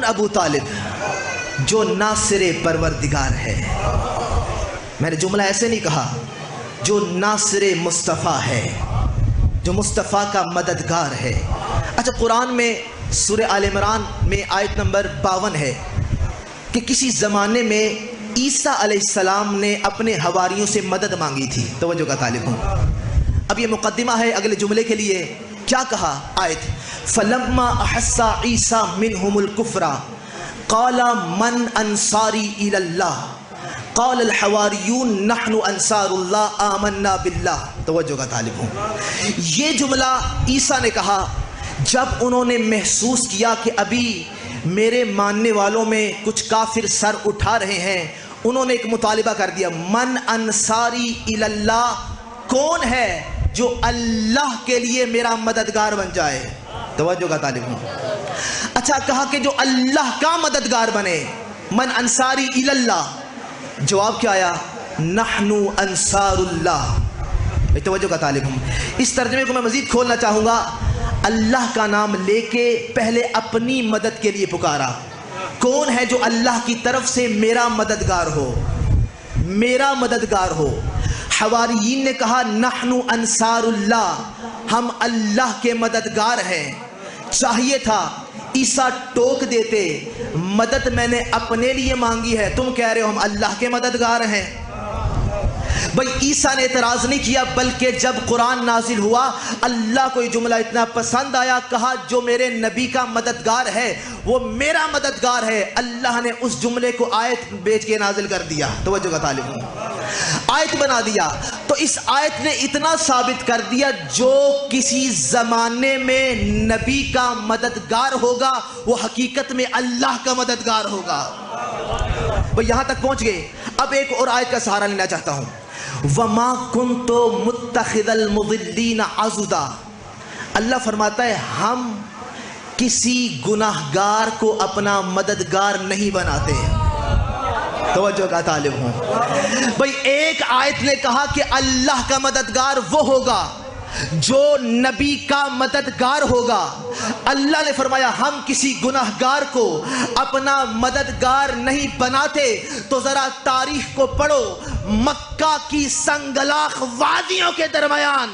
کون ابو طالب؟ جو ناصر پروردگار ہے. میں نے جملہ ایسے نہیں کہا، جو ناصر مصطفیٰ ہے، جو مصطفیٰ کا مددگار ہے. اچھا، قرآن میں سورہ آل عمران میں آیت نمبر 52 ہے کہ کسی زمانے میں عیسیٰ علیہ السلام نے اپنے حواریوں سے مدد مانگی تھی. توجہ کا طالب ہوں. اب یہ مقدمہ ہے اگلے جملے کے لیے. کیا کہا آیت؟ فَلَمَّا أَحَسَّ عِيسَىٰ مِنْهُمُ الْكُفْرَ قَالَ مَنْ أَنصَارِي إِلَى اللَّهِ قَالَ الْحَوَارِيُّونَ نَحْنُ أَنصَارُ اللَّهِ آمَنَّا بِاللَّهِ. توجہ کا طالب ہوں. یہ جملہ عیسیٰ نے کہا جب انہوں نے محسوس کیا کہ ابھی میرے ماننے والوں میں کچھ کافر سر اٹھا رہے ہیں. انہوں نے ایک مطالبہ کر دیا، من انصاری الی اللہ، کون ہے جو اللہ کے لیے میرا مددگار بن جائے. توجہ کا طالب ہوں. اچھا، کہا کہ جو اللہ کا مددگار بنے. من انصاری الی اللہ، جواب کیا آیا؟ نحن انصار اللہ. توجہ کا طالب ہوں. اس ترجمے کو میں مزید کھولنا چاہوں گا. اللہ کا نام لے کے پہلے اپنی مدد کے لیے پکارا. کون ہے جو اللہ کی طرف سے میرا مددگار ہو، میرا مددگار ہو؟ حواریین نے کہا نحن انصار اللہ، ہم اللہ کے مددگار ہیں. چاہیے تھا عیسیٰ ٹوک دیتے، مدد میں نے اپنے لیے مانگی ہے، تم کہہ رہے ہو ہم اللہ کے مددگار ہیں. بھئی عیسیٰ نے اعتراض نہیں کیا، بلکہ جب قرآن نازل ہوا اللہ کو یہ جملہ اتنا پسند آیا، کہا جو میرے نبی کا مددگار ہے وہ میرا مددگار ہے. اللہ نے اس جملے کو آیت بیچ کے نازل کر دیا. توجہ کا طالب ہوں. آیت بنا دیا. تو اس آیت نے اتنا ثابت کر دیا جو کسی زمانے میں نبی کا مددگار ہوگا وہ حقیقت میں اللہ کا مددگار ہوگا. بھئی یہاں تک پہنچ گئے. اب ایک اور آیت کا سہارا لینا چاہتا ہوں. وَمَا كُنْتُ مُتَّخِذَ الْمُضِلِّينَ عَضُدًا. اللہ فرماتا ہے ہم کسی گناہگار کو اپنا مددگار نہیں بناتے. توجہ کا طالب ہوں. بھئی ایک آیت نے کہا کہ اللہ کا مددگار وہ ہوگا جو نبی کا مددگار ہوگا. اللہ نے فرمایا ہم کسی گناہگار کو اپنا مددگار نہیں بناتے. تو ذرا تاریخ کو پڑھو. مکہ کی سنگلاخ وادیوں کے درمیان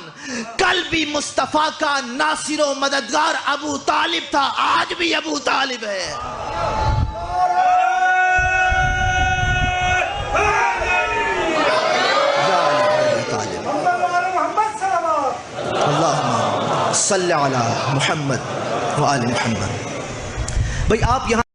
کل بھی مصطفیٰ کا ناصر و مددگار ابو طالب تھا، آج بھی ابو طالب ہے. اللہم صلی علی محمد وآل محمد. بھئی آپ یہاں